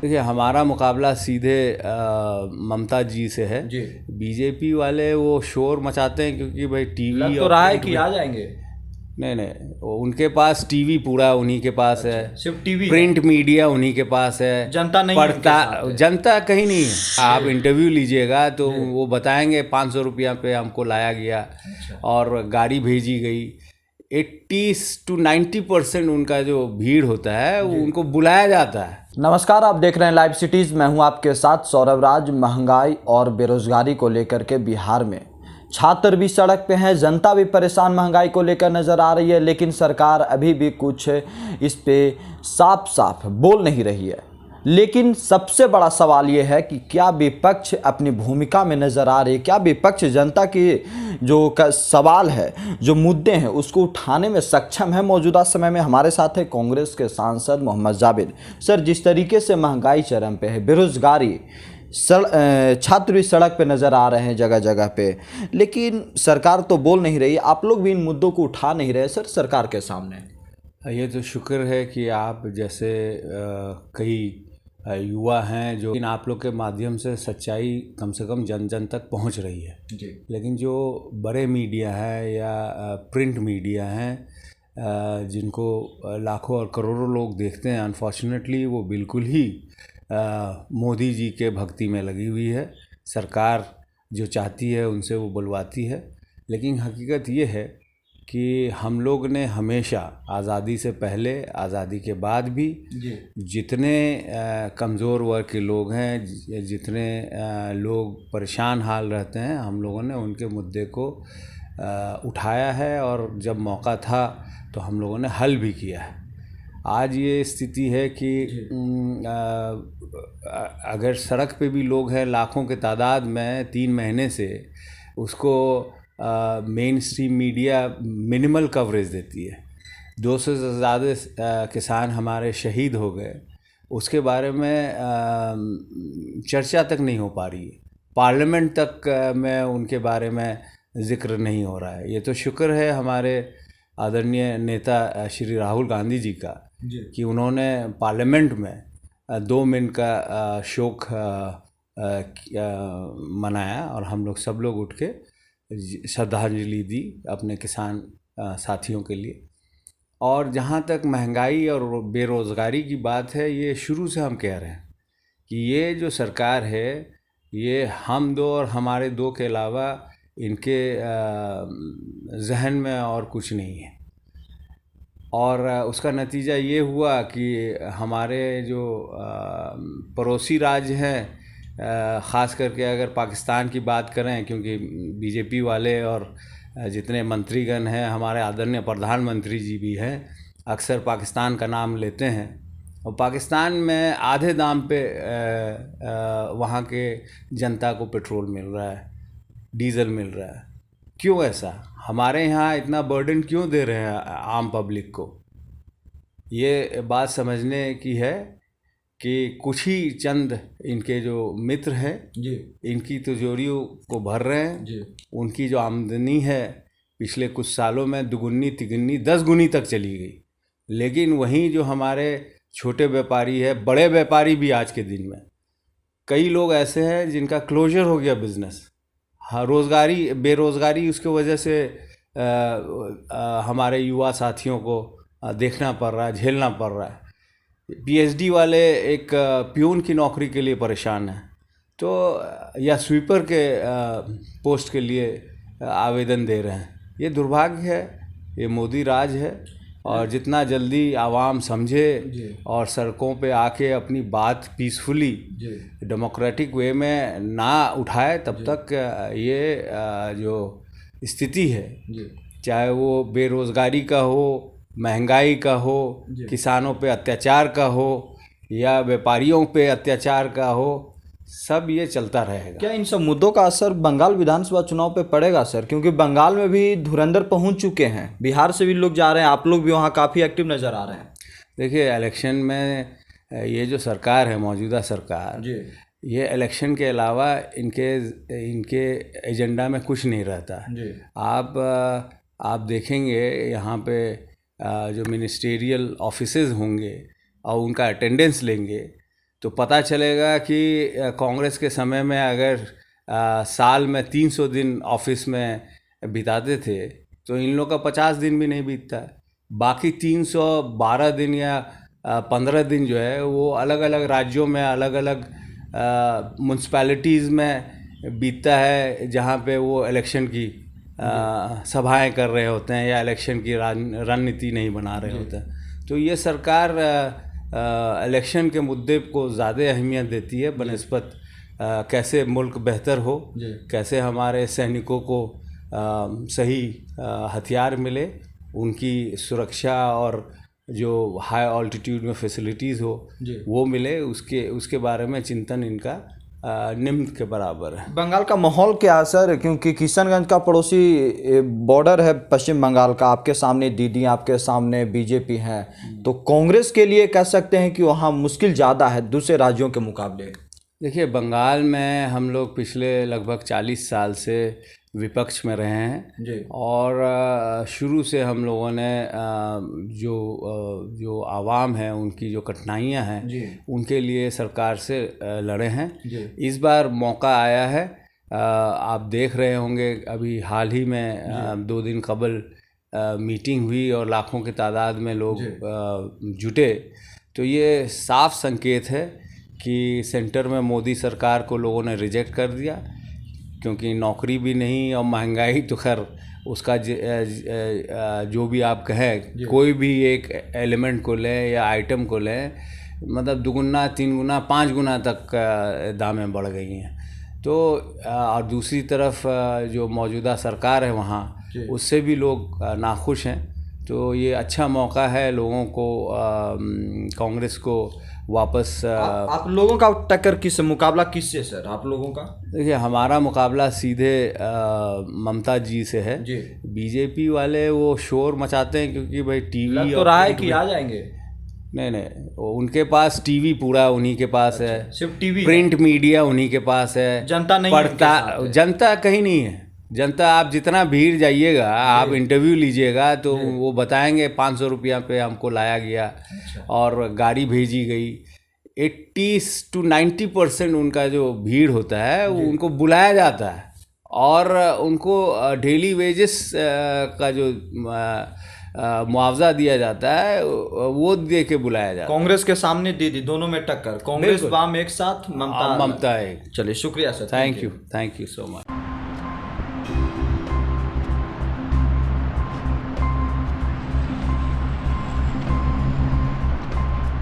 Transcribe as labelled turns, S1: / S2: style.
S1: देखिए, हमारा मुकाबला सीधे ममता जी से है
S2: जी।
S1: बीजेपी वाले वो शोर मचाते हैं क्योंकि भाई टीवी
S2: लग तो
S1: और
S2: रहा है
S1: प्रिंट
S2: कि
S1: में
S2: आ जाएंगे।
S1: नहीं, उनके पास टीवी पूरा उन्हीं के पास है,
S2: सिर्फ टीवी है,
S1: प्रिंट मीडिया उन्हीं के पास है,
S2: जनता नहीं है उनके साथ है।
S1: जनता कहीं नहीं है। आप इंटरव्यू लीजिएगा तो
S2: जी।
S1: वो बताएंगे 500 रुपया पे हमको लाया गया
S2: अच्छा।
S1: और गाड़ी भेजी गई। 80 to 90% उनका जो भीड़ होता है वो उनको बुलाया जाता है।
S2: नमस्कार, आप देख रहे हैं लाइव सिटीज़। मैं हूं आपके साथ सौरभ राज। महंगाई और बेरोजगारी को लेकर के बिहार में छात्र भी सड़क पे हैं, जनता भी परेशान महंगाई को लेकर नज़र आ रही है, लेकिन सरकार अभी भी कुछ इस पे साफ साफ बोल नहीं रही है। लेकिन सबसे बड़ा सवाल ये है कि क्या विपक्ष अपनी भूमिका में नज़र आ रही है? क्या विपक्ष जनता की जो सवाल है, जो मुद्दे हैं, उसको उठाने में सक्षम है? मौजूदा समय में हमारे साथ है कांग्रेस के सांसद मोहम्मद जावेद। सर, जिस तरीके से महंगाई चरम पे है, बेरोजगारी, छात्र भी सड़क पे नज़र आ रहे हैं जगह जगह पे, लेकिन सरकार तो बोल नहीं रही। आप लोग भी इन मुद्दों को उठा नहीं रहे सर सरकार के सामने।
S1: ये तो शुक्र है कि आप जैसे कई युवा हैं जो इन आप लोग के माध्यम से सच्चाई कम से कम जन जन तक पहुंच रही है
S2: जी।
S1: लेकिन जो बड़े मीडिया है या प्रिंट मीडिया हैं जिनको लाखों और करोड़ों लोग देखते हैं, अनफॉर्चुनेटली वो बिल्कुल ही मोदी जी के भक्ति में लगी हुई है। सरकार जो चाहती है उनसे वो बुलवाती है। लेकिन हकीकत ये है कि हम लोग ने हमेशा आज़ादी से पहले, आज़ादी के बाद भी जितने कमज़ोर वर्ग के लोग हैं, जितने लोग परेशान हाल रहते हैं, हम लोगों ने उनके मुद्दे को उठाया है और जब मौका था तो हम लोगों ने हल भी किया है। आज ये स्थिति है कि अगर सड़क पे भी लोग हैं लाखों के तादाद में 3 महीने से, उसको main stream media minimal coverage देती है। 200 से ज़्यादा किसान हमारे शहीद हो गए, उसके बारे में चर्चा तक नहीं हो पा रही है। पार्लियामेंट तक में उनके बारे में ज़िक्र नहीं हो रहा है। ये तो शुक्र है हमारे आदरणीय नेता श्री राहुल गांधी जी का कि उन्होंने पार्लियामेंट में 2 मिनट का शोक मनाया और हम लोग सब लोग उठ के श्रद्धांजलि दी अपने किसान साथियों के लिए। और जहाँ तक महंगाई और बेरोज़गारी की बात है, ये शुरू से हम कह रहे हैं कि ये जो सरकार है, ये हम दो और हमारे दो के अलावा इनके जहन में और कुछ नहीं है। और उसका नतीजा ये हुआ कि हमारे जो पड़ोसी राज्य हैं, ख़ास करके अगर पाकिस्तान की बात करें, क्योंकि बीजेपी वाले और जितने मंत्रीगण हैं, हमारे आदरणीय प्रधानमंत्री जी भी हैं, अक्सर पाकिस्तान का नाम लेते हैं। और पाकिस्तान में आधे दाम पे वहाँ के जनता को पेट्रोल मिल रहा है, डीज़ल मिल रहा है। क्यों ऐसा? हमारे यहाँ इतना बर्डन क्यों दे रहे हैं आम पब्लिक को? ये बात समझने की है कि कुछ ही चंद इनके जो मित्र हैं इनकी तिजोरियों को भर रहे हैं। उनकी जो आमदनी है पिछले कुछ सालों में दुगुनी तिगुनी 10 गुनी तक चली गई। लेकिन वहीं जो हमारे छोटे व्यापारी है, बड़े व्यापारी भी आज के दिन में कई लोग ऐसे हैं जिनका क्लोजर हो गया बिजनेस। हाँ, बेरोज़गारी उसके वजह से हमारे युवा साथियों को देखना पड़ रहा है, झेलना पड़ रहा है। पीएचडी वाले एक प्यून की नौकरी के लिए परेशान हैं, तो या स्वीपर के पोस्ट के लिए आवेदन दे रहे हैं। ये दुर्भाग्य है, ये मोदी राज है। और जितना जल्दी आवाम समझे और सड़कों पे आके अपनी बात पीसफुली डेमोक्रेटिक वे में ना उठाए, तब तक ये जो स्थिति है, चाहे वो बेरोज़गारी का हो, महंगाई का हो, किसानों पे अत्याचार का हो या व्यापारियों पे अत्याचार का हो, सब ये चलता रहेगा।
S2: क्या इन सब मुद्दों का असर बंगाल विधानसभा चुनाव पे पड़ेगा सर? क्योंकि बंगाल में भी धुरंधर पहुंच चुके हैं, बिहार से भी लोग जा रहे हैं, आप लोग भी वहाँ काफ़ी एक्टिव नज़र आ रहे हैं।
S1: देखिए, इलेक्शन में ये जो सरकार है, मौजूदा सरकार, ये इलेक्शन के अलावा इनके एजेंडा में कुछ नहीं रहता। आप देखेंगे यहाँ पे जो मिनिस्ट्रियल ऑफिसेज होंगे और उनका अटेंडेंस लेंगे, तो पता चलेगा कि कांग्रेस के समय में अगर साल में 300 दिन ऑफिस में बिताते थे तो इन लोग का 50 दिन भी नहीं बीतता है। बाकी 312 दिन या 15 दिन जो है वो अलग अलग राज्यों में अलग अलग म्यूनसिपैलिटीज़ में बीतता है, जहाँ पे वो इलेक्शन की सभाएं कर रहे होते हैं या इलेक्शन की रणनीति नहीं बना रहे होते हैं। तो ये सरकार इलेक्शन के मुद्दे को ज़्यादा अहमियत देती है बनिस्बत कैसे मुल्क बेहतर हो, कैसे हमारे सैनिकों को सही हथियार मिले, उनकी सुरक्षा और जो हाई ऑल्टीट्यूड में फैसिलिटीज़ हो वो मिले, उसके बारे में चिंतन इनका निम्न के बराबर है।
S2: बंगाल का माहौल क्या है सर, क्योंकि किशनगंज का पड़ोसी बॉर्डर है पश्चिम बंगाल का, आपके सामने दीदी, आपके सामने बीजेपी है, तो कांग्रेस के लिए कह सकते हैं कि वहाँ मुश्किल ज़्यादा है दूसरे राज्यों के मुकाबले।
S1: देखिए, बंगाल में हम लोग पिछले लगभग 40 साल से विपक्ष में रहे हैं
S2: जी।
S1: और शुरू से हम लोगों ने जो आवाम है उनकी जो कठिनाइयां हैं उनके लिए सरकार से लड़े हैं। इस बार मौका आया है, आप देख रहे होंगे अभी हाल ही में 2 दिन कबल मीटिंग हुई और लाखों की तादाद में लोग जुटे। तो ये साफ संकेत है कि सेंटर में मोदी सरकार को लोगों ने रिजेक्ट कर दिया, क्योंकि नौकरी भी नहीं और महंगाई तो खैर उसका जो भी आप कहें, कोई भी एक एलिमेंट को लें या आइटम को लें, मतलब 2 गुना 3 गुना 5 गुना तक दामें बढ़ गई हैं। तो और दूसरी तरफ जो मौजूदा सरकार है वहाँ, उससे भी लोग नाखुश हैं। तो ये अच्छा मौका है लोगों को, कांग्रेस को वापस।
S2: आप लोगों का टक्कर किस, मुकाबला किससे सर आप लोगों का?
S1: देखिए, हमारा मुकाबला सीधे ममता जी से है। बीजेपी वाले वो शोर मचाते हैं क्योंकि भाई टीवी
S2: तो रहा है कि आ जाएंगे।
S1: नहीं, उनके पास टीवी पूरा उन्हीं के पास है,
S2: सिर्फ टीवी,
S1: प्रिंट मीडिया उन्हीं के पास है,
S2: जनता नहीं
S1: पढ़ता, जनता कहीं नहीं है। जनता, आप जितना भीड़ जाइएगा, आप इंटरव्यू लीजिएगा तो वो बताएंगे 500 रुपया पे हमको लाया गया और गाड़ी भेजी गई। 80 to 90% उनका जो भीड़ होता है वो उनको बुलाया जाता है और उनको डेली वेजेस का जो मुआवजा दिया जाता है वो दे के बुलाया जाता है।
S2: कांग्रेस के सामने दीदी, दोनों में टक्कर, कांग्रेस वाम एक साथ, ममता
S1: एक।
S2: चलिए, शुक्रिया sir,
S1: thank you so much.